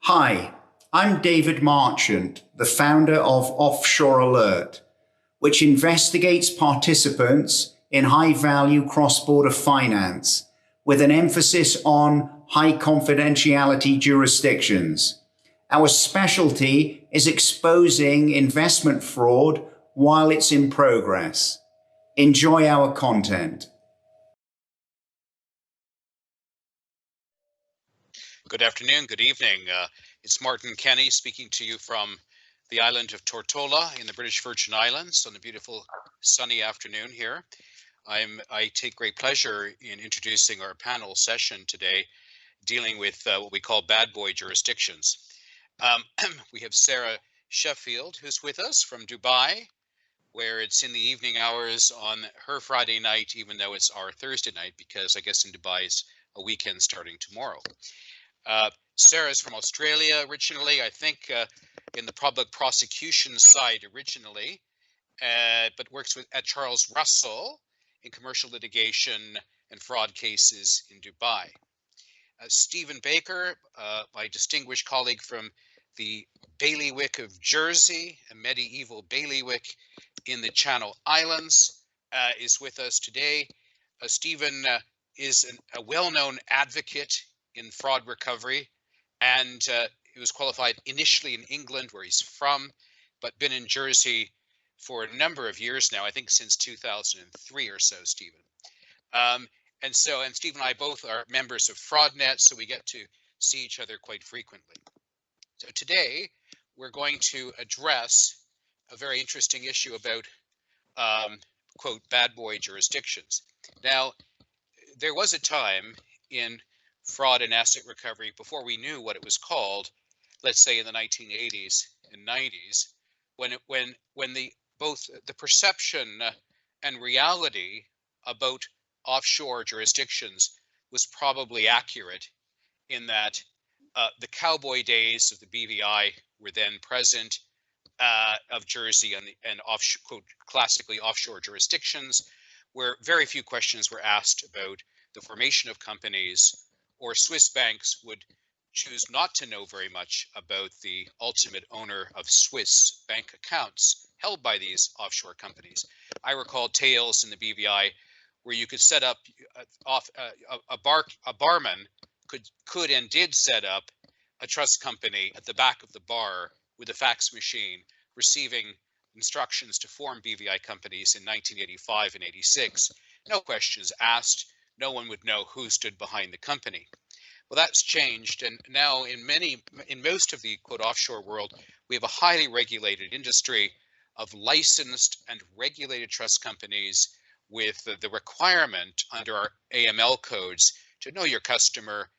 Hi, I'm David Marchant, the founder of OffshoreAlert, which investigates participants in high-value cross-border finance with an emphasis on high-confidentiality jurisdictions. Our specialty is exposing investment fraud while it's in progress. Enjoy our content. Good afternoon, good evening. It's Martin Kenney speaking to you from the island of Tortola in the British Virgin Islands on a beautiful sunny afternoon here. I take great pleasure in introducing our panel session today dealing with what we call bad boy jurisdictions. We have Sara Sheffield who's with us from Dubai, where it's in the evening hours on her Friday night, even though it's our Thursday night, because I guess in Dubai it's a weekend starting tomorrow. Sarah's from Australia originally, I think in the public prosecution side originally, but works at Charles Russell in commercial litigation and fraud cases in Dubai. Stephen Baker, my distinguished colleague from the bailiwick of Jersey, a medieval bailiwick in the Channel Islands, is with us today. Stephen is a well-known advocate in fraud recovery, and he was qualified initially in England, where he's from, but been in Jersey for a number of years now, I think since 2003 or so, Stephen. And Stephen and I both are members of FraudNet, so we get to see each other quite frequently. So today, we're going to address a very interesting issue about, quote, bad boy jurisdictions. Now, there was a time in fraud and asset recovery before we knew what it was called, let's say in the 1980s and 90s, when both the perception and reality about offshore jurisdictions was probably accurate, in that the cowboy days of the BVI were then present, of Jersey and offshore, quote, classically offshore jurisdictions, where very few questions were asked about the formation of companies, or Swiss banks would choose not to know very much about the ultimate owner of Swiss bank accounts held by these offshore companies. I recall tales in the BVI where you could set up a barman could and did set up a trust company at the back of the bar with a fax machine, receiving instructions to form BVI companies in 1985 and 86. No questions asked. No one would know who stood behind the company. Well, that's changed, and now in most of the quote offshore world, we have a highly regulated industry of licensed and regulated trust companies with the requirement under our AML codes to know your customer,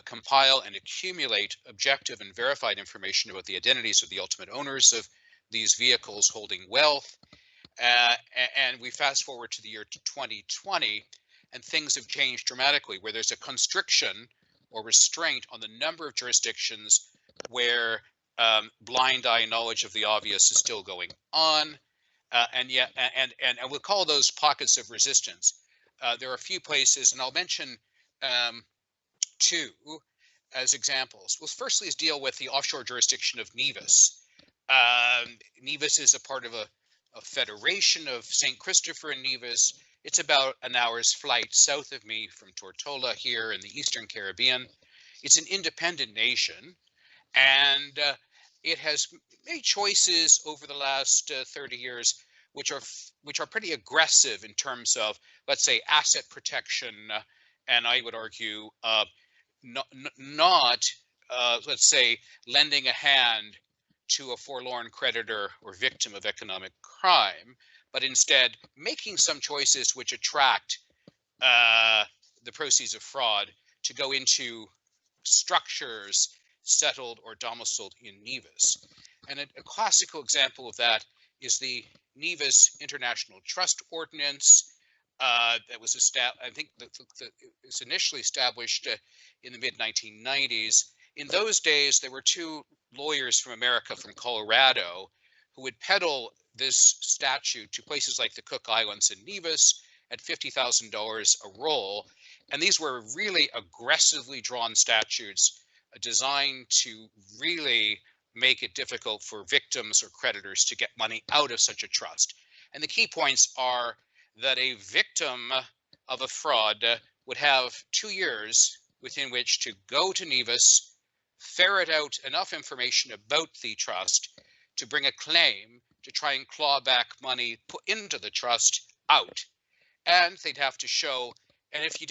compile and accumulate objective and verified information about the identities of the ultimate owners of these vehicles holding wealth. And we fast forward to the year 2020, and things have changed dramatically, where there's a constriction or restraint on the number of jurisdictions where blind eye knowledge of the obvious is still going on, and we'll call those pockets of resistance. There are a few places, and I'll mention two as examples. Well, firstly is deal with the offshore jurisdiction of Nevis. Nevis is a part of a federation of St. Christopher and Nevis. It's about an hour's flight south of me from Tortola here in the Eastern Caribbean. It's an independent nation, and it has made choices over the last 30 years which are pretty aggressive in terms of, let's say, asset protection, and I would argue not let's say, lending a hand to a forlorn creditor or victim of economic crime, but instead making some choices which attract the proceeds of fraud to go into structures settled or domiciled in Nevis. And a classical example of that is the Nevis International Trust Ordinance that was established, I think it was initially established in the mid-1990s. In those days, there were two lawyers from America, from Colorado, who would peddle this statute to places like the Cook Islands and Nevis at $50,000 a roll. And these were really aggressively drawn statutes designed to really make it difficult for victims or creditors to get money out of such a trust. And the key points are that a victim of a fraud would have 2 years within which to go to Nevis, ferret out enough information about the trust to bring a claim to try and claw back money put into the trust out. And they'd have to show, and if you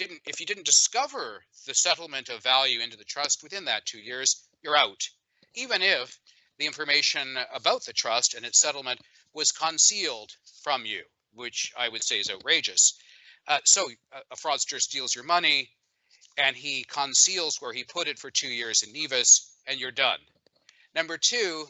didn't discover the settlement of value into the trust within that 2 years, you're out, even if the information about the trust and its settlement was concealed from you, which I would say is outrageous. So a fraudster steals your money and he conceals where he put it for 2 years in Nevis, and you're done. Number two,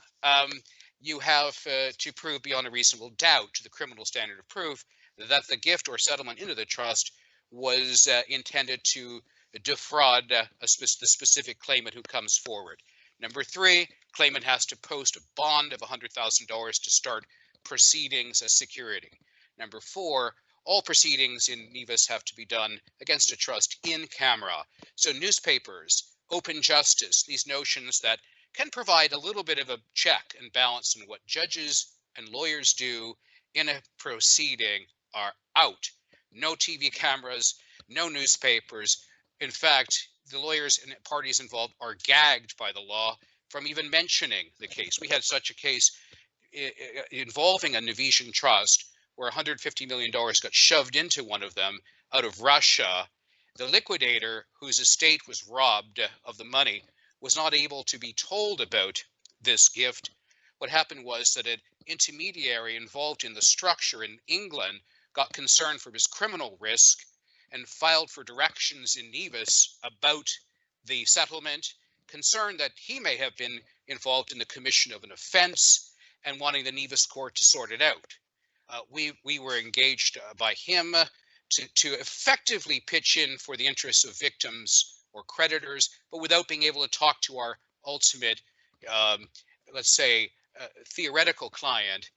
you have to prove beyond a reasonable doubt to the criminal standard of proof that the gift or settlement into the trust was intended to defraud the specific claimant who comes forward. Number three, claimant has to post a bond of $100,000 to start proceedings as security. Number four, all proceedings in Nevis have to be done against a trust in camera. So newspapers, open justice, these notions that can provide a little bit of a check and balance on what judges and lawyers do in a proceeding are out. No TV cameras, no newspapers. In fact, the lawyers and parties involved are gagged by the law from even mentioning the case. We had such a case involving a Nevisian trust where $150 million got shoved into one of them out of Russia. The liquidator, whose estate was robbed of the money, was not able to be told about this gift. What happened was that an intermediary involved in the structure in England got concerned for his criminal risk and filed for directions in Nevis about the settlement, concerned that he may have been involved in the commission of an offense and wanting the Nevis court to sort it out. We were engaged by him to effectively pitch in for the interests of victims or creditors, but without being able to talk to our ultimate, let's say, theoretical client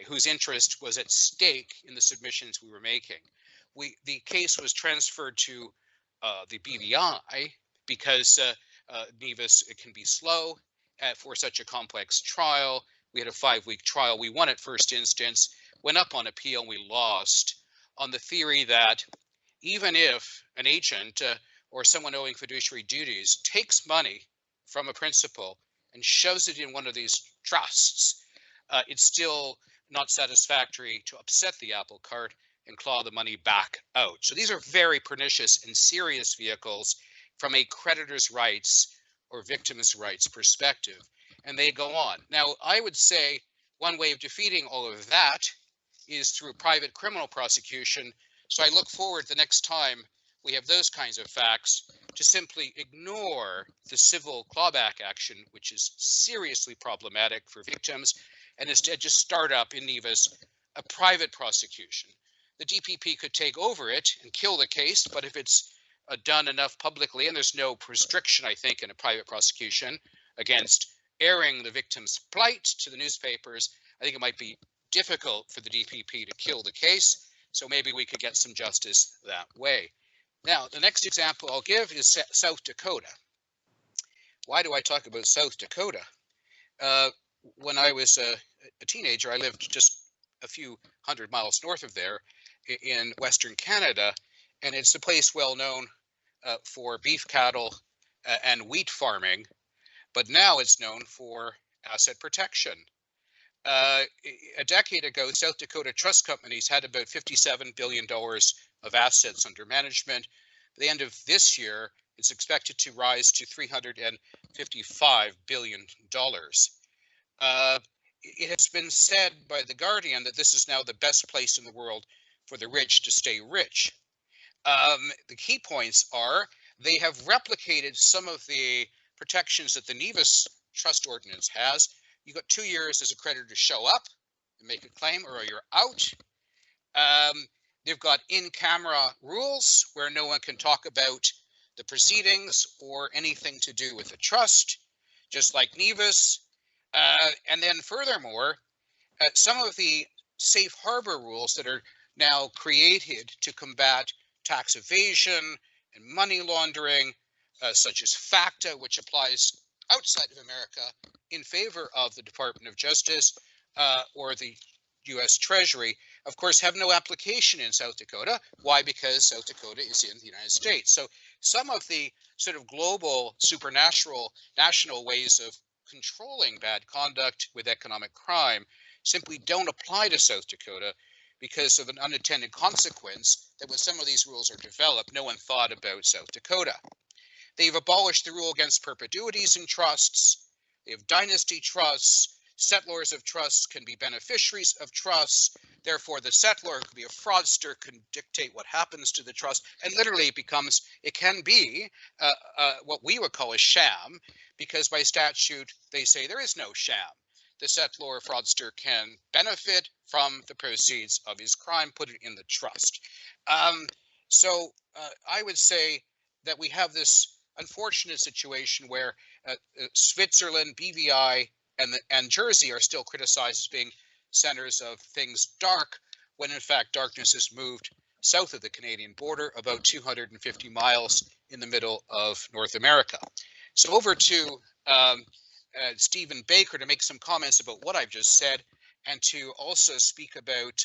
whose interest was at stake in the submissions we were making. The case was transferred to the BVI because Nevis, it can be slow for such a complex trial. We had a 5-week trial. We won at first instance, went up on appeal, and we lost on the theory that even if an agent or someone owing fiduciary duties takes money from a principal and shoves it in one of these trusts, it's still not satisfactory to upset the apple cart and claw the money back out. So these are very pernicious and serious vehicles from a creditor's rights or victim's rights perspective, and they go on. Now, I would say one way of defeating all of that is through private criminal prosecution. So I look forward the next time we have those kinds of facts to simply ignore the civil clawback action, which is seriously problematic for victims, and instead just start up in Nevis a private prosecution. The DPP could take over it and kill the case, but if it's done enough publicly, and there's no restriction, I think, in a private prosecution against airing the victim's plight to the newspapers, I think it might be difficult for the DPP to kill the case. So maybe we could get some justice that way. Now, the next example I'll give is South Dakota. Why do I talk about South Dakota? When I was a teenager, I lived just a few hundred miles north of there in Western Canada, and it's a place well known for beef cattle and wheat farming, but now it's known for asset protection. A decade ago, South Dakota trust companies had about $57 billion of assets under management. By the end of this year, it's expected to rise to $355 billion. It has been said by The Guardian that this is now the best place in the world for the rich to stay rich. The key points are they have replicated some of the protections that the Nevis Trust Ordinance has. You've got 2 years as a creditor to show up and make a claim, or you're out. They've got in-camera rules where no one can talk about the proceedings or anything to do with the trust, just like Nevis. And then furthermore, some of the safe harbor rules that are now created to combat tax evasion and money laundering such as FACTA, which applies outside of America in favor of the Department of Justice or the U.S. Treasury, of course, have no application in South Dakota. Why? Because South Dakota is in the United States. So some of the sort of global, supernatural, national ways of controlling bad conduct with economic crime simply don't apply to South Dakota because of an unintended consequence that when some of these rules are developed, no one thought about South Dakota. They've abolished the rule against perpetuities in trusts. They have dynasty trusts. Settlors of trusts can be beneficiaries of trusts. Therefore, the settler could be a fraudster, can dictate what happens to the trust, and literally it can be what we would call a sham, because by statute, they say there is no sham. The settler or fraudster can benefit from the proceeds of his crime, put it in the trust. So I would say that we have this unfortunate situation where Switzerland, BVI, and Jersey are still criticized as being centers of things dark, when in fact darkness has moved south of the Canadian border about 250 miles in the middle of North America. So over to Stephen Baker to make some comments about what I've just said, and to also speak about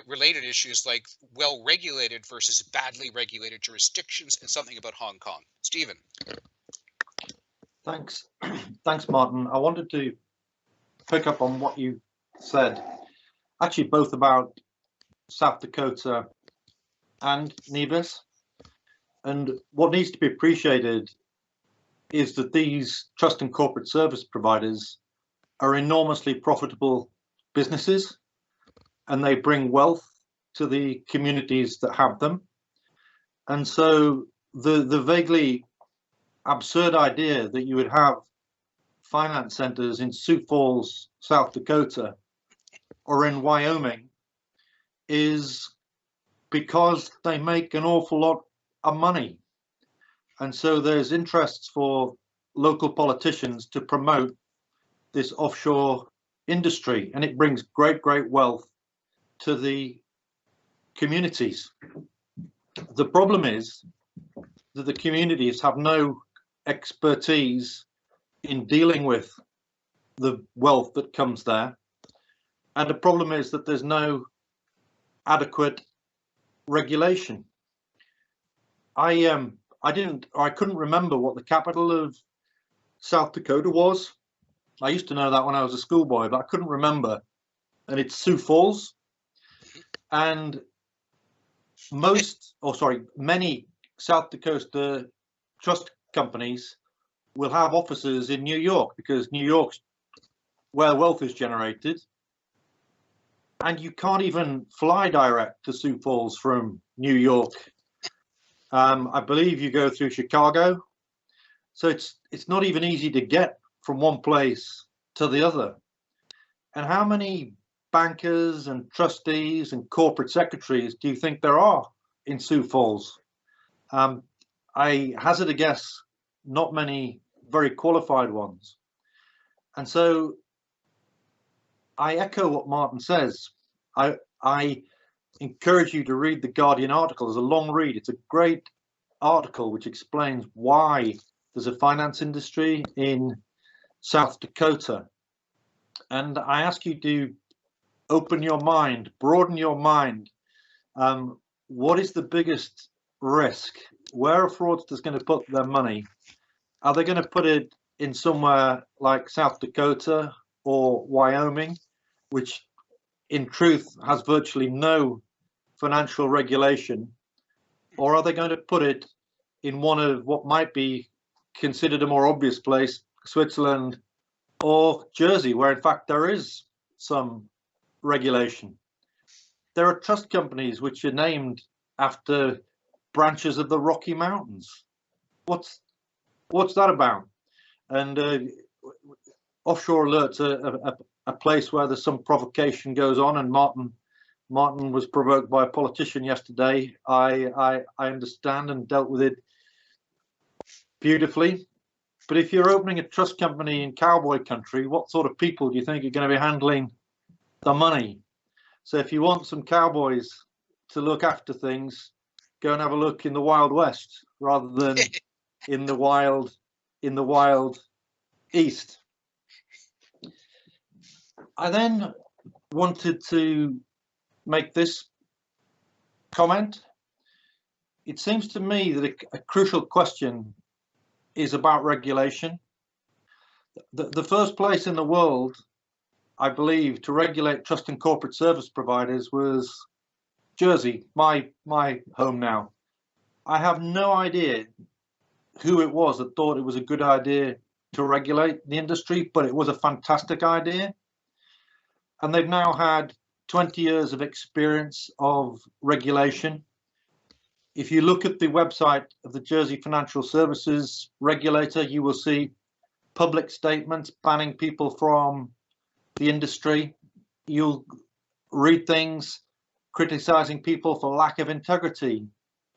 related issues like well-regulated versus badly regulated jurisdictions, and something about Hong Kong. Stephen. Thanks. Thanks, Martin. I wanted to pick up on what you said, actually both about South Dakota and Nevis. And what needs to be appreciated is that these trust and corporate service providers are enormously profitable businesses, and they bring wealth to the communities that have them. And so the vaguely absurd idea that you would have finance centers in Sioux Falls, South Dakota, or in Wyoming is because they make an awful lot of money. And so there's interests for local politicians to promote this offshore industry, and it brings great wealth to the communities. The problem is that the communities have no expertise in dealing with the wealth that comes there, and the problem is that there's no adequate regulation. I couldn't remember what the capital of South Dakota was. I used to know that when I was a schoolboy, but I couldn't remember. And it's Sioux Falls. And many South Dakota trust companies will have offices in New York, because New York's where wealth is generated. And you can't even fly direct to Sioux Falls from New York. I believe you go through Chicago. So it's not even easy to get from one place to the other. And how many bankers and trustees and corporate secretaries do you think there are in Sioux Falls? I hazard a guess, not many very qualified ones. And so I echo what Martin says. I encourage you to read the Guardian article. It's a long read. It's a great article which explains why there's a finance industry in South Dakota. And I ask you to open your mind, broaden your mind. What is the biggest risk? Where are fraudsters going to put their money? Are they going to put it in somewhere like South Dakota or Wyoming, which in truth has virtually no financial regulation? Or are they going to put it in one of what might be considered a more obvious place, Switzerland or Jersey, where in fact there is some regulation? There are trust companies which are named after branches of the Rocky Mountains. What's that about? And OffshoreAlert's a place where there's some provocation goes on, and Martin was provoked by a politician yesterday. I understand and dealt with it beautifully. But if you're opening a trust company in cowboy country, what sort of people do you think are going to be handling the money? So if you want some cowboys to look after things, go and have a look in the Wild West rather than in the wild east. I then wanted to make this comment. It seems to me that a crucial question is about regulation. The first place in the world, I believe, to regulate trust and corporate service providers was Jersey, my home now. I have no idea who it was that thought it was a good idea to regulate the industry, but it was a fantastic idea. And they've now had 20 years of experience of regulation. If you look at the website of the Jersey Financial Services Regulator, you will see public statements banning people from the industry. You'll read things criticizing people for lack of integrity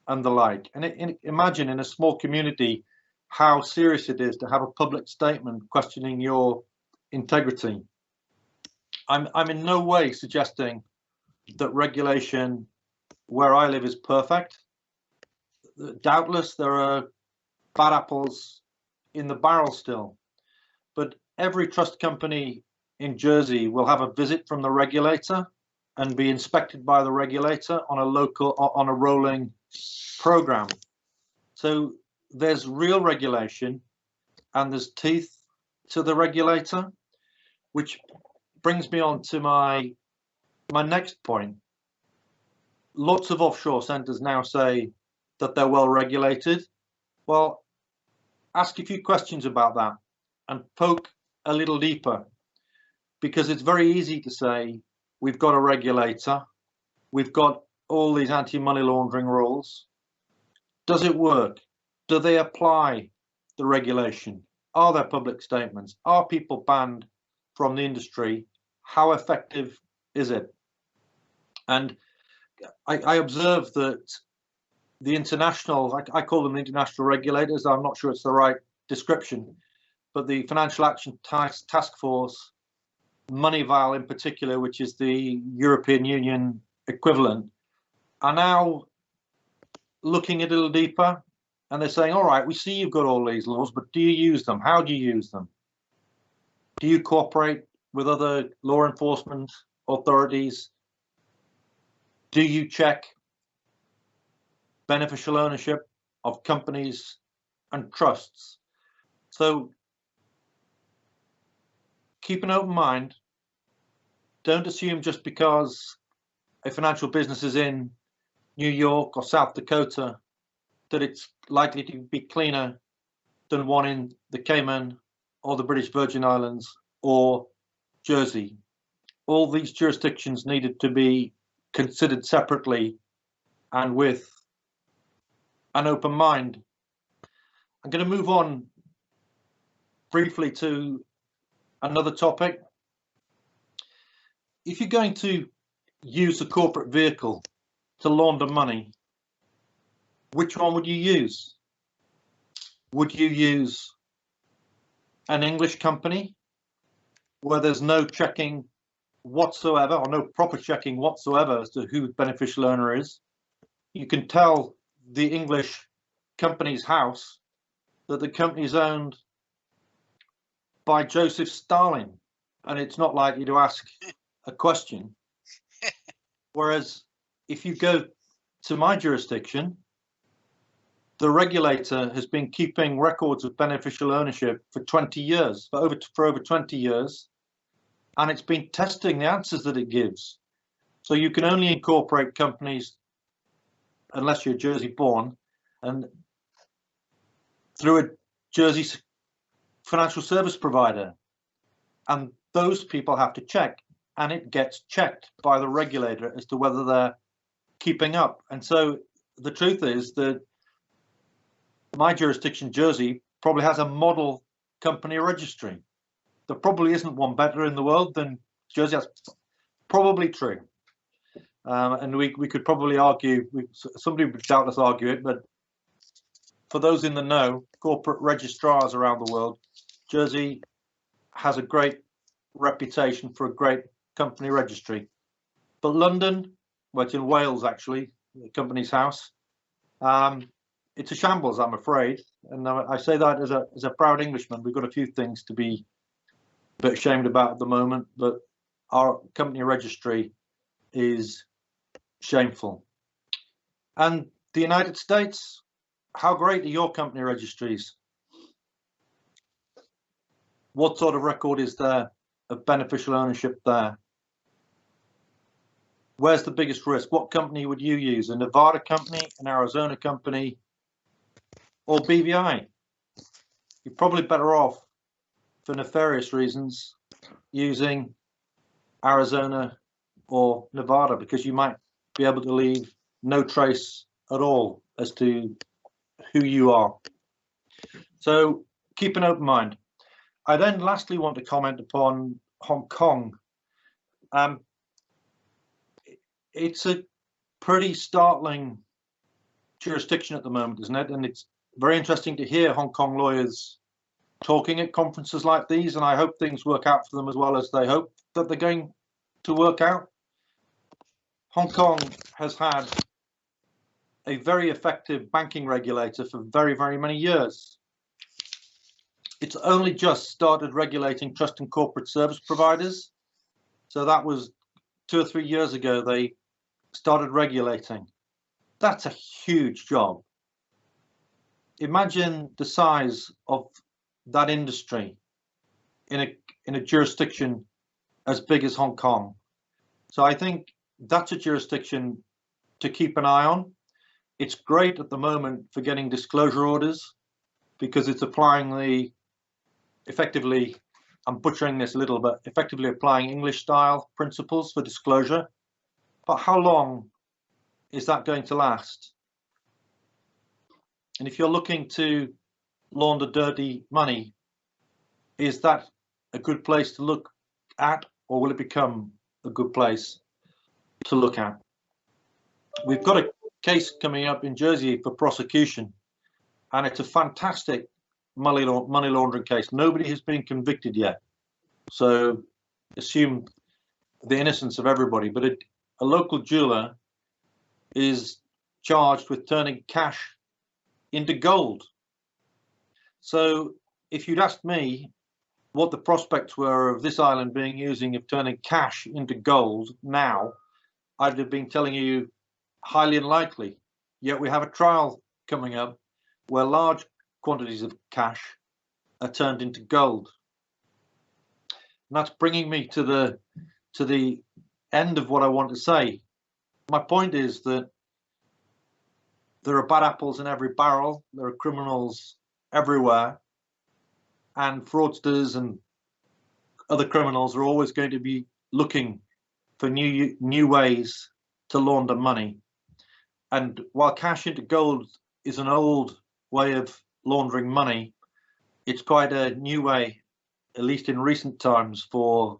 and the like. And imagine in a small community how serious it is to have a public statement questioning your integrity. I'm in no way suggesting that regulation where I live is perfect. Doubtless there are bad apples in the barrel still, but every trust company in Jersey will have a visit from the regulator and be inspected by the regulator on a rolling program. So there's real regulation and there's teeth to the regulator, which brings me on to my next point. Lots of offshore centres now say that they're well regulated. Well, ask a few questions about that and poke a little deeper, because it's very easy to say we've got a regulator, we've got all these anti-money laundering rules. Does it work? Do they apply the regulation? Are there public statements? Are people banned from the industry? How effective is it? And I observe that the international, I call them the international regulators, I'm not sure it's the right description, but the Financial Action Task Force, Moneyval in particular, which is the European Union equivalent, are now looking a little deeper, and they're saying, all right, we see you've got all these laws, but do you use them? How do you use them? Do you cooperate with other law enforcement authorities? Do you check beneficial ownership of companies and trusts? So keep an open mind. Don't assume just because a financial business is in New York or South Dakota that it's likely to be cleaner than one in the Cayman or the British Virgin Islands or Jersey. All these jurisdictions needed to be considered separately and with an open mind. I'm going to move on briefly to another topic. If you're going to use a corporate vehicle to launder money, which one would you use? Would you use an English company where there's no checking whatsoever, or no proper checking whatsoever as to who the beneficial owner is? You can tell the English company's house that the company is owned by Joseph Stalin, and it's not likely to ask a question. Whereas if you go to my jurisdiction, the regulator has been keeping records of beneficial ownership for 20 years, for over 20 years, and it's been testing the answers that it gives. So you can only incorporate companies unless you're Jersey born and through a Jersey financial service provider, and those people have to check, and it gets checked by the regulator as to whether they're keeping up. And so the truth is that my jurisdiction, Jersey, probably has a model company registry. There probably isn't one better in the world than Jersey. That's probably true. And we could probably argue, somebody would doubtless argue it, but for those in the know, corporate registrars around the world, Jersey has a great reputation for a great company registry. But London, well, it's in Wales actually, the company's house, it's a shambles, I'm afraid. And I say that as a proud Englishman. We've got a few things to be a bit ashamed about at the moment, but our company registry is shameful. And the United States, how great are your company registries? What sort of record is there of beneficial ownership there? Where's the biggest risk? What company would you use? A Nevada company, an Arizona company, or BVI? You're probably better off, for nefarious reasons, using Arizona or Nevada, because you might be able to leave no trace at all as to who you are. So keep an open mind. I then lastly want to comment upon Hong Kong. It's a pretty startling jurisdiction at the moment, isn't it? And it's very interesting to hear Hong Kong lawyers talking at conferences like these, and I hope things work out for them as well as they hope that they're going to work out. Hong Kong has had a very effective banking regulator for very, very many years. It's only just started regulating trust and corporate service providers. So that was 2 or 3 years ago they started regulating. That's a huge job. Imagine the size of that industry in a jurisdiction as big as Hong Kong. So I think that's a jurisdiction to keep an eye on. It's great at the moment for getting disclosure orders because it's applying the, effectively, I'm butchering this a little, but effectively applying English style principles for disclosure. But how long is that going to last? And if you're looking to launder dirty money, is that a good place to look at, or will it become a good place to look at? We've got a case coming up in Jersey for prosecution, and it's a fantastic money laundering case. Nobody has been convicted yet, so assume the innocence of everybody. But a local jeweler is charged with turning cash into gold. So if you'd asked me what the prospects were of this island being using of turning cash into gold now, I'd have been telling you highly unlikely. Yet we have a trial coming up where large quantities of cash are turned into gold. And that's bringing me to the end of what I want to say. My point is that there are bad apples in every barrel. There are criminals everywhere, and fraudsters and other criminals are always going to be looking for new ways to launder money. And while cash into gold is an old way of laundering money, it's quite a new way, at least in recent times, for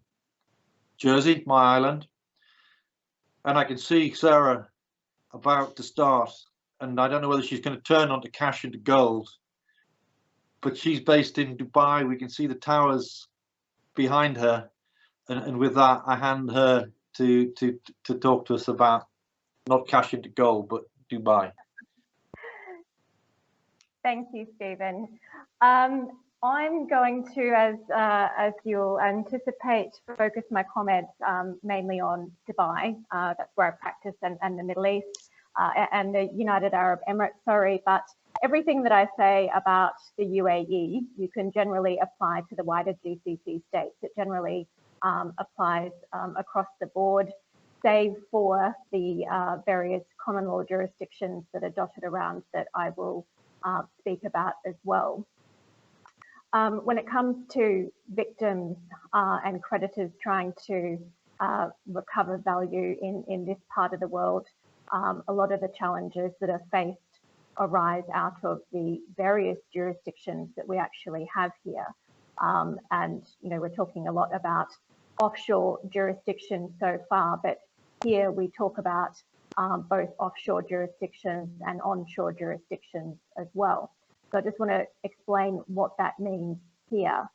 Jersey, my island. And I can see Sara about to start, and I don't know whether she's going to turn onto cash into gold, but she's based in Dubai. We can see the towers behind her, and with that, I hand her to talk to us about not cash into gold, but Dubai. Thank you, Stephen. I'm going to, as you'll anticipate, focus my comments mainly on Dubai. That's where I practice, and the Middle East and the United Arab Emirates, sorry. But everything that I say about the UAE, you can generally apply to the wider GCC states. It generally applies across the board, save for the various common law jurisdictions that are dotted around that I will speak about as well. When it comes to victims and creditors trying to recover value in this part of the world, a lot of the challenges that are faced arise out of the various jurisdictions that we actually have here. And, you know, we're talking a lot about offshore jurisdictions so far, but here we talk about both offshore jurisdictions and onshore jurisdictions as well. So I just want to explain what that means here.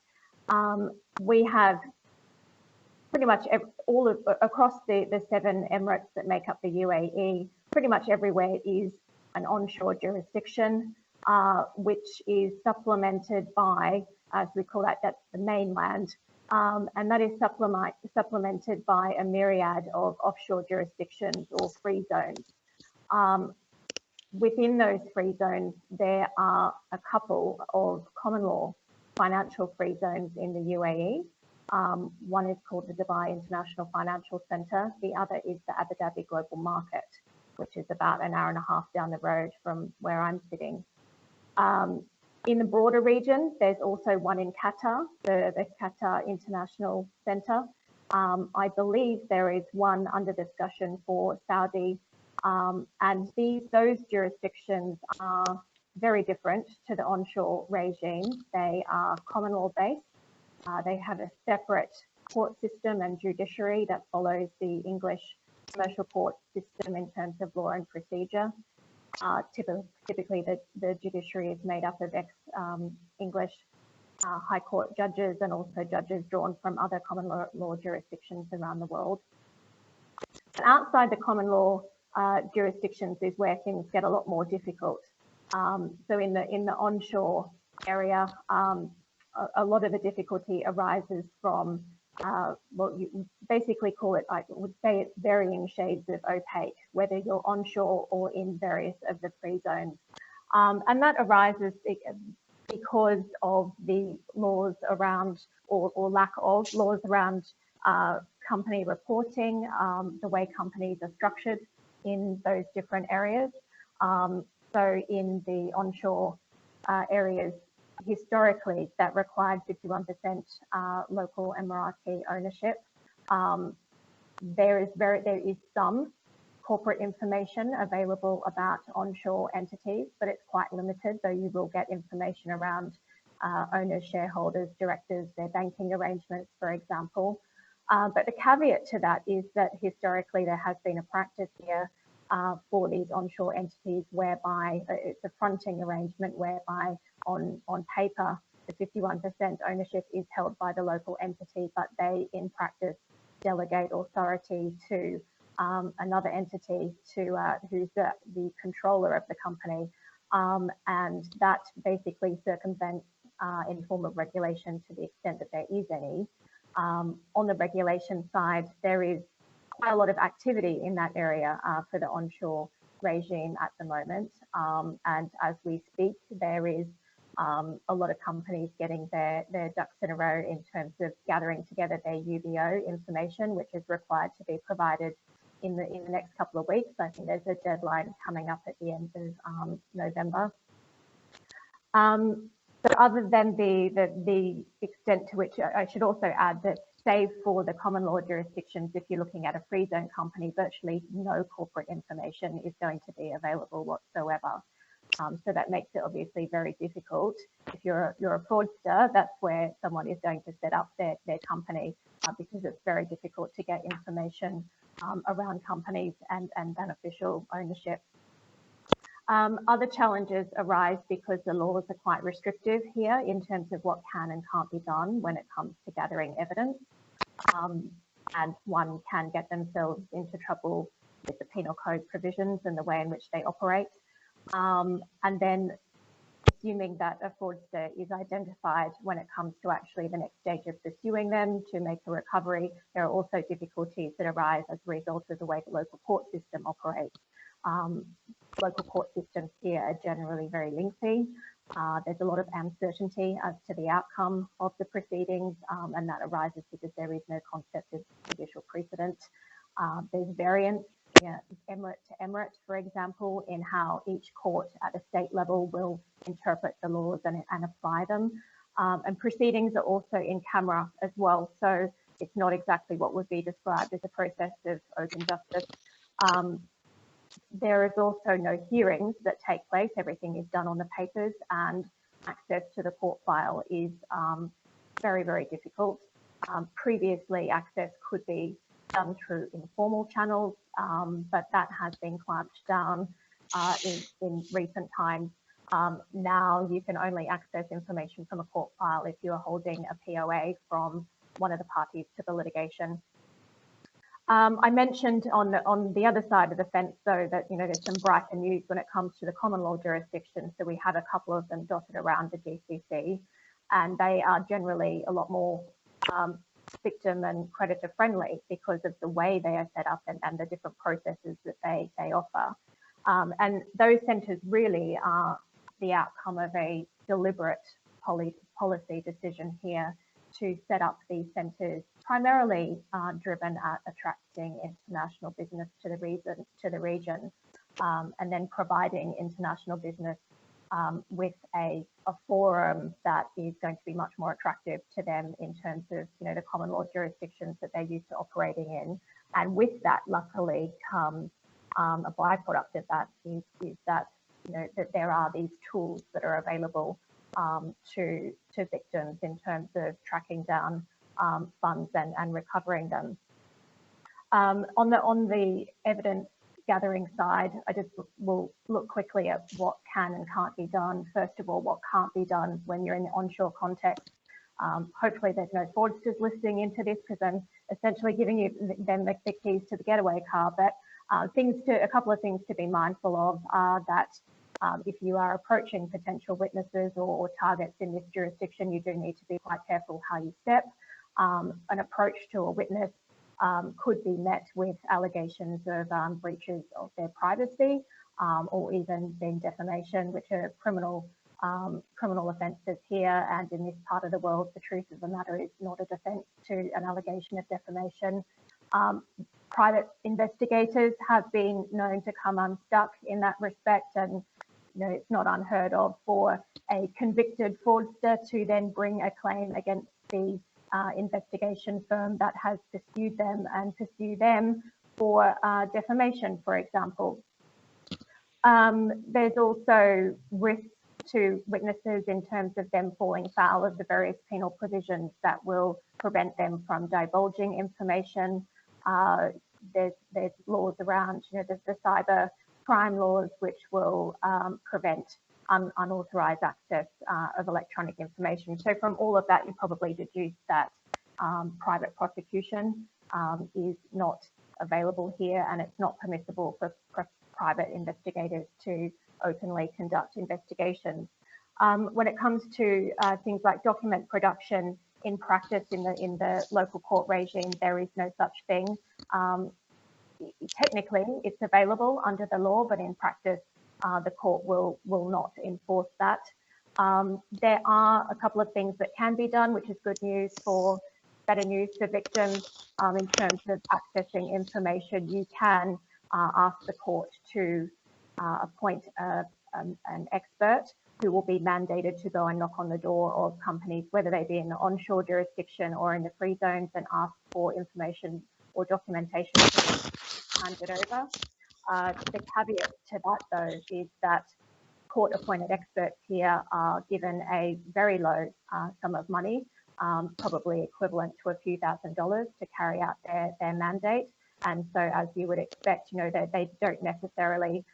We have pretty much all of, across the 7 emirates that make up the UAE, pretty much everywhere is an onshore jurisdiction, which is supplemented by, as we call that, that's the mainland, and that is supplemented by a myriad of offshore jurisdictions or free zones. Within those free zones, there are a couple of common law financial free zones in the UAE. One is called the Dubai International Financial Centre. The other is the Abu Dhabi Global Market, which is about an hour and a half down the road from where I'm sitting. In the broader region, there's also one in Qatar, the Qatar International Centre. I believe there is one under discussion for Saudi, and those jurisdictions are very different to the onshore regime. They are common law based. They have a separate court system and judiciary that follows the English commercial court system in terms of law and procedure. Typically, the judiciary is made up of ex-English High Court judges and also judges drawn from other common law jurisdictions around the world. And outside the common law jurisdictions is where things get a lot more difficult. So in the onshore area, a lot of the difficulty arises from, well, you basically call it, I would say it's varying shades of opaque, whether you're onshore or in various of the free zones. And that arises because of the laws around, or lack of laws around company reporting, the way companies are structured in those different areas. So in the onshore areas, historically, that required 51% local Emirati ownership. There is some corporate information available about onshore entities, but it's quite limited, though you will get information around owners, shareholders, directors, their banking arrangements, for example. But the caveat to that is that historically there has been a practice here for these onshore entities whereby it's a fronting arrangement whereby on paper the 51% ownership is held by the local entity, but they in practice delegate authority to another entity who's the controller of the company, and that basically circumvents any form of regulation to the extent that there is any. On the regulation side, there is quite a lot of activity in that area for the onshore regime at the moment. And as we speak, there is a lot of companies getting their ducks in a row in terms of gathering together their UBO information, which is required to be provided in the next couple of weeks. I think there's a deadline coming up at the end of November. So other than the extent to which, I should also add that save for the common law jurisdictions, if you're looking at a free zone company, virtually no corporate information is going to be available whatsoever. So that makes it obviously very difficult. If you're a fraudster, that's where someone is going to set up their company because it's very difficult to get information around companies and beneficial ownership. Other challenges arise because the laws are quite restrictive here in terms of what can and can't be done when it comes to gathering evidence. And one can get themselves into trouble with the penal code provisions and the way in which they operate. And then assuming that a fraudster is identified when it comes to actually the next stage of pursuing them to make a recovery, there are also difficulties that arise as a result of the way the local court system operates. Local court systems here are generally very lengthy. There's a lot of uncertainty as to the outcome of the proceedings, and that arises because there is no concept of judicial precedent. There's variance, emirate to emirate, for example, in how each court at a state level will interpret the laws and apply them. And proceedings are also in camera as well, so it's not exactly what would be described as a process of open justice. There is also no hearings that take place. Everything is done on the papers, and access to the court file is very, very difficult. Previously, access could be done through informal channels, but that has been clamped down in recent times. Now you can only access information from a court file if you are holding a POA from one of the parties to the litigation. I mentioned on the other side of the fence, though, that there's some brighter news when it comes to the common law jurisdictions. So we have a couple of them dotted around the GCC, and they are generally a lot more victim and creditor friendly because of the way they are set up and the different processes that they offer. And those centres really are the outcome of a deliberate policy decision here to set up these centres, primarily driven at attracting international business to the region, and then providing international business with a forum that is going to be much more attractive to them in terms of the common law jurisdictions that they're used to operating in. And with that, luckily, comes a byproduct of that is that that there are these tools that are available to victims in terms of tracking down funds and recovering them. On the evidence gathering side, I just will look quickly at what can and can't be done. First of all, what can't be done when you're in the onshore context. Hopefully there's no fraudsters listening into this because I'm essentially giving them the keys to the getaway car. But a couple of things to be mindful of are that if you are approaching potential witnesses or targets in this jurisdiction, you do need to be quite careful how you step. An approach to a witness could be met with allegations of breaches of their privacy or even being defamation, which are criminal offences here. And in this part of the world, the truth of the matter is not a defence to an allegation of defamation. Private investigators have been known to come unstuck in that respect, and it's not unheard of for a convicted fraudster to then bring a claim against the investigation firm that has pursued them and pursue them for defamation, for example. There's also risks to witnesses in terms of them falling foul of the various penal provisions that will prevent them from divulging information. There's laws around, the cyber crime laws, which will prevent unauthorized access of electronic information. So from all of that, you probably deduce that private prosecution is not available here, and it's not permissible for private investigators to openly conduct investigations. When it comes to things like document production, in practice in the local court regime, there is no such thing. Technically, it's available under the law, but in practice, the court will not enforce that. There are a couple of things that can be done, which is better news for victims in terms of accessing information. You can ask the court to appoint an expert who will be mandated to go and knock on the door of companies, whether they be in the onshore jurisdiction or in the free zones, and ask for information or documentation handed over. The caveat to that, though, is that court-appointed experts here are given a very low sum of money, probably equivalent to a few $1,000s to carry out their mandate. And so, as you would expect, they don't necessarily,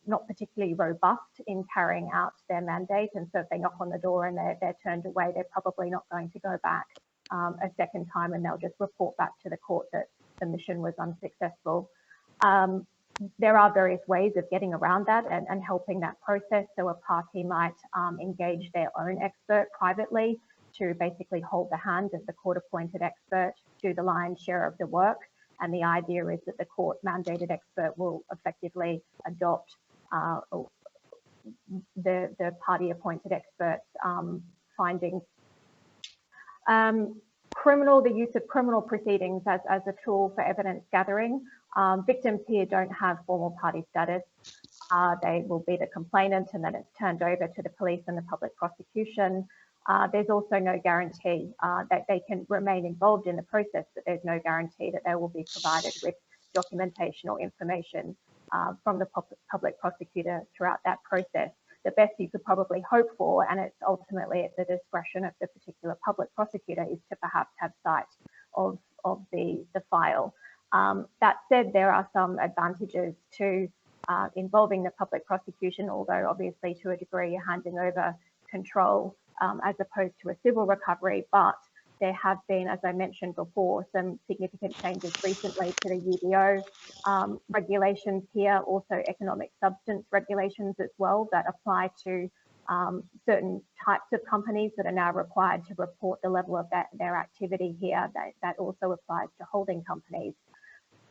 not particularly robust in carrying out their mandate. And so if they knock on the door and they're turned away, they're probably not going to go back a second time, and they'll just report back to the court that the mission was unsuccessful. There are various ways of getting around that and helping that process. So a party might engage their own expert privately to basically hold the hand of the court-appointed expert, do the lion's share of the work. And the idea is that the court-mandated expert will effectively adopt the party-appointed expert's findings. The use of criminal proceedings as a tool for evidence gathering. Victims here don't have formal party status. They will be the complainant, and then it's turned over to the police and the public prosecution. There's also no guarantee that they can remain involved in the process, but there's no guarantee that they will be provided with documentation or information from the public prosecutor throughout that process. The best you could probably hope for, and it's ultimately at the discretion of the particular public prosecutor, is to perhaps have sight of the file. That said, there are some advantages to involving the public prosecution, although obviously to a degree you're handing over control as opposed to a civil recovery. But There have been, as I mentioned before, some significant changes recently to the UBO regulations here, also economic substance regulations as well that apply to certain types of companies that are now required to report the level of their activity here. That also applies to holding companies.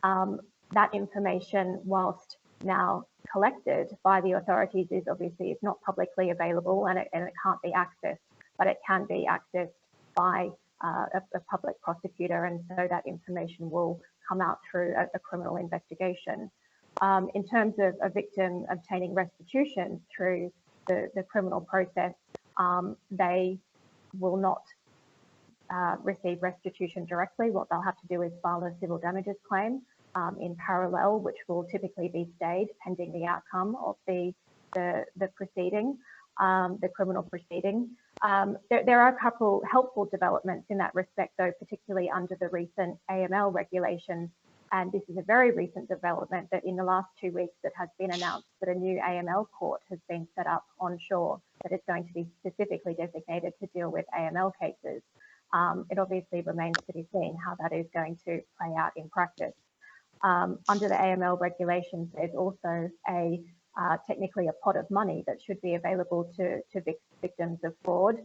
That information, whilst now collected by the authorities, is obviously not publicly available, and it can't be accessed, but it can be accessed by a public prosecutor, and so that information will come out through a criminal investigation. In terms of a victim obtaining restitution through the criminal process, they will not receive restitution directly. What they'll have to do is file a civil damages claim in parallel, which will typically be stayed pending the outcome of the proceeding, the criminal proceeding. There are a couple helpful developments in that respect, though, particularly under the recent AML regulations. And this is a very recent development that in the last 2 weeks it has been announced that a new AML court has been set up onshore that is going to be specifically designated to deal with AML cases. It obviously remains to be seen how that is going to play out in practice. Under the AML regulations, there's also technically a pot of money that should be available to victims of fraud.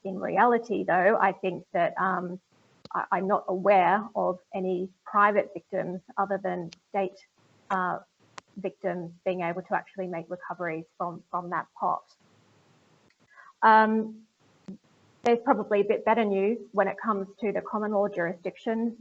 In reality, though, I think that I'm not aware of any private victims other than state victims being able to actually make recoveries from that pot. There's probably a bit better news when it comes to the common law jurisdictions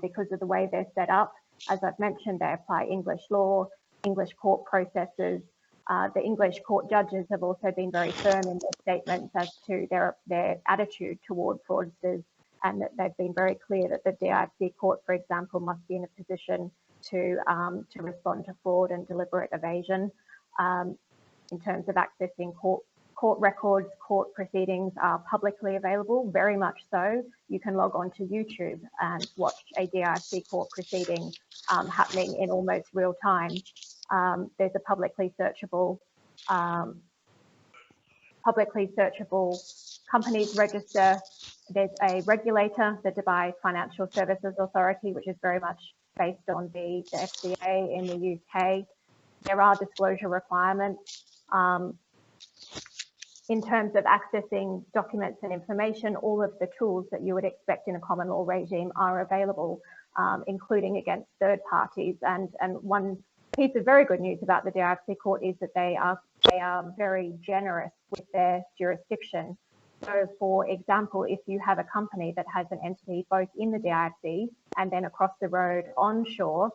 because of the way they're set up. As I've mentioned, they apply English law, English court processes. The English court judges have also been very firm in their statements as to their attitude toward fraudsters, and that they've been very clear that the DIFC court, for example, must be in a position to respond to fraud and deliberate evasion. In terms of accessing court records, court proceedings are publicly available, very much so. You can log on to YouTube and watch a DIFC court proceeding happening in almost real time. There's a publicly searchable companies register. There's a regulator, the Dubai Financial Services Authority, which is very much based on the FCA in the UK. There are disclosure requirements. In terms of accessing documents and information, all of the tools that you would expect in a common law regime are available, including against third parties. And one piece of very good news about the DIFC court is that they are very generous with their jurisdiction. So, for example, if you have a company that has an entity both in the DIFC and then across the road onshore,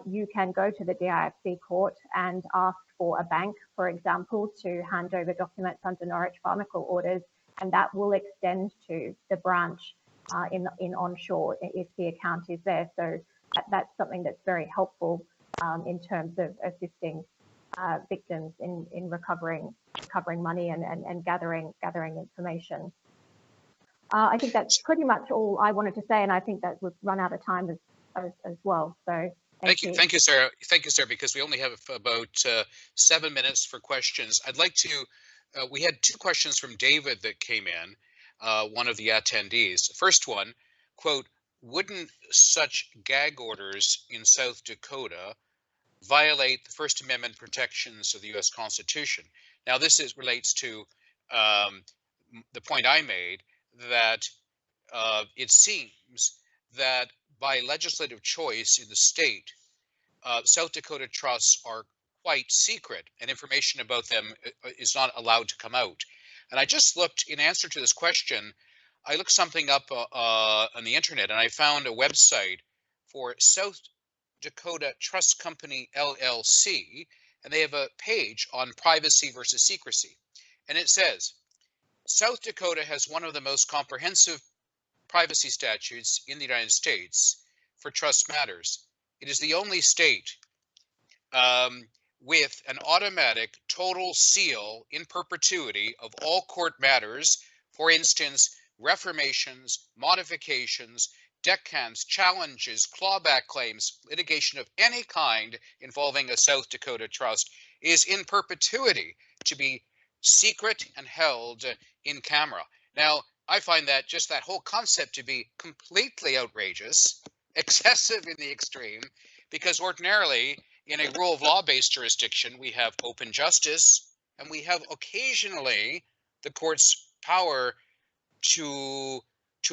you can go to the DIFC court and ask for a bank, for example, to hand over documents under Norwich Pharmacal orders, and that will extend to the branch in onshore if the account is there. So that's something that's very helpful in terms of assisting victims in recovering money and gathering information. I think that's pretty much all I wanted to say, and I think that we've run out of time as well. So thank you, Sarah. Thank you, Sarah, because we only have about 7 minutes for questions. I'd like to. We had 2 questions from David that came in. One of the attendees. The first one, quote, "Wouldn't such gag orders in South Dakota violate the First Amendment protections of the U.S. Constitution?" Now, this relates to the point I made that it seems that by legislative choice in the state, South Dakota trusts are quite secret, and information about them is not allowed to come out. And I just looked, in answer to this question, I looked something up on the internet, and I found a website for South Dakota Trust Company LLC, and they have a page on privacy versus secrecy. And it says, South Dakota has one of the most comprehensive privacy statutes in the United States for trust matters. It is the only state with an automatic total seal in perpetuity of all court matters, for instance, reformations, modifications, deckhands, challenges, clawback claims, litigation of any kind involving a South Dakota trust is in perpetuity to be secret and held in camera. Now, I find that just that whole concept to be completely outrageous, excessive in the extreme, because ordinarily in a rule of law-based jurisdiction, we have open justice, and we have occasionally the court's power to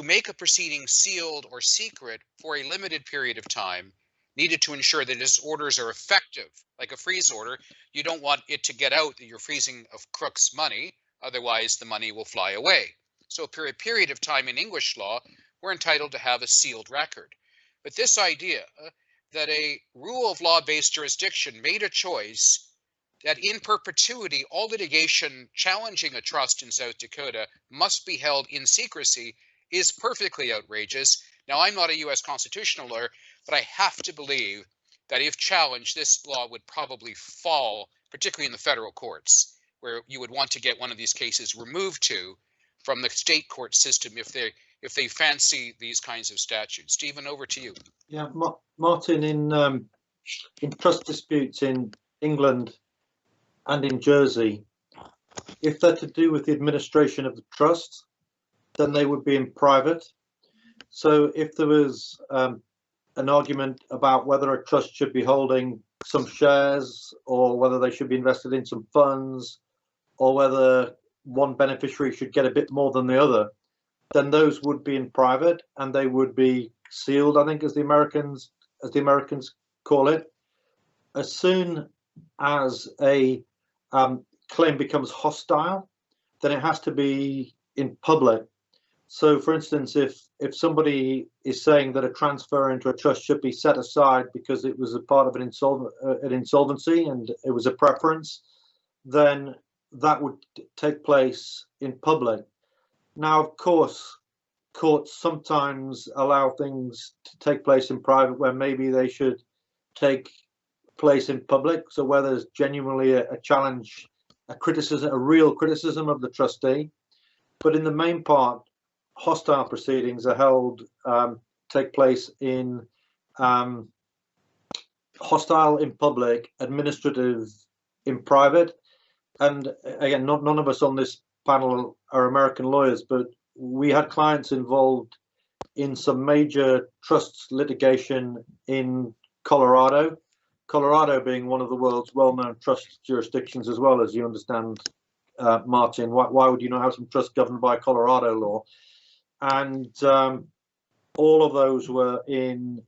make a proceeding sealed or secret for a limited period of time, needed to ensure that its orders are effective. Like a freeze order, you don't want it to get out that you're freezing of crooks' money, otherwise the money will fly away. So for a period of time in English law, we're entitled to have a sealed record. But this idea that a rule of law-based jurisdiction made a choice that in perpetuity, all litigation challenging a trust in South Dakota must be held in secrecy is perfectly outrageous. Now, I'm not a U.S. constitutional lawyer, but I have to believe that if challenged, this law would probably fall, particularly in the federal courts, where you would want to get one of these cases removed from the state court system if they fancy these kinds of statutes. Stephen, over to you. Yeah, Martin, in trust disputes in England and in Jersey, if they're to do with the administration of the trust, then they would be in private. So if there was an argument about whether a trust should be holding some shares, or whether they should be invested in some funds, or whether one beneficiary should get a bit more than the other, then those would be in private and they would be sealed, I think, as the Americans call it. As soon as a claim becomes hostile, then it has to be in public. So, for instance, if somebody is saying that a transfer into a trust should be set aside because it was a part of an insolvency and it was a preference, then that would take place in public. Now, of course, courts sometimes allow things to take place in private where maybe they should take place in public. So where there's genuinely a challenge, a criticism, a real criticism of the trustee. But in the main part, hostile proceedings are held, take place in hostile in public, administrative in private. And again, none of us on this panel are American lawyers, but we had clients involved in some major trusts litigation in Colorado. Colorado being one of the world's well-known trust jurisdictions, as well, as you understand, Martin. Why would you not have some trust governed by Colorado law? And all of those were in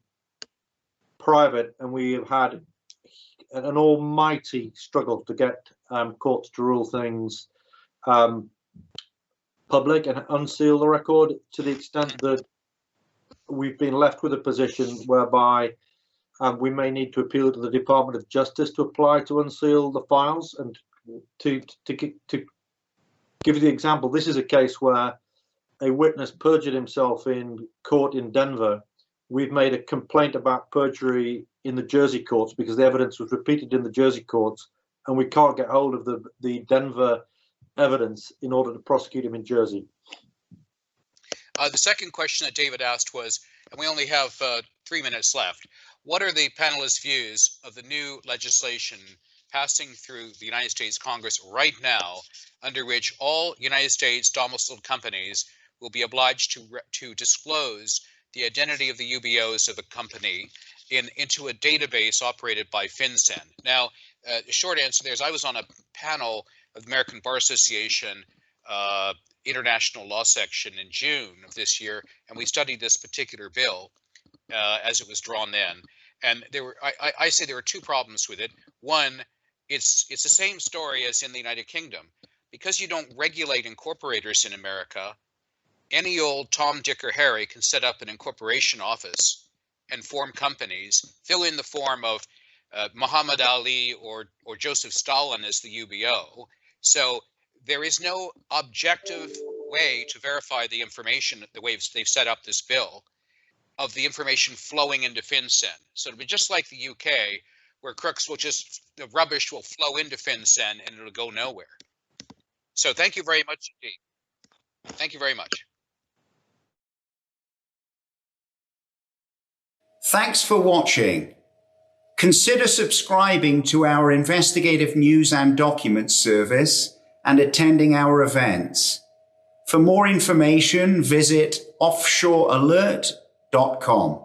private, and we have had an almighty struggle to get courts to rule things public and unseal the record, to the extent that we've been left with a position whereby we may need to appeal to the Department of Justice to apply to unseal the files. And to give you the example, this is a case where a witness perjured himself in court in Denver. We've made a complaint about perjury in the Jersey courts because the evidence was repeated in the Jersey courts, and we can't get hold of the Denver evidence in order to prosecute him in Jersey. The second question that David asked was, and we only have 3 minutes left, what are the panelists' views of the new legislation passing through the United States Congress right now, under which all United States domiciled companies will be obliged to disclose the identity of the UBOs of a company into a database operated by FinCEN? Now, the short answer there is I was on a panel of the American Bar Association International Law section in June of this year, and we studied this particular bill as it was drawn then. And there were, I say there were two problems with it. One, it's the same story as in the United Kingdom. Because you don't regulate incorporators in America, any old Tom, Dick, or Harry can set up an incorporation office and form companies, fill in the form of Muhammad Ali or Joseph Stalin as the UBO. So there is no objective way to verify the information, the way they've set up this bill, of the information flowing into FinCEN. So it'll be just like the UK, where crooks will just, the rubbish will flow into FinCEN and it'll go nowhere. So thank you very much indeed. Thank you very much. Thanks for watching. Consider subscribing to our investigative news and documents service and attending our events. For more information, visit offshorealert.com.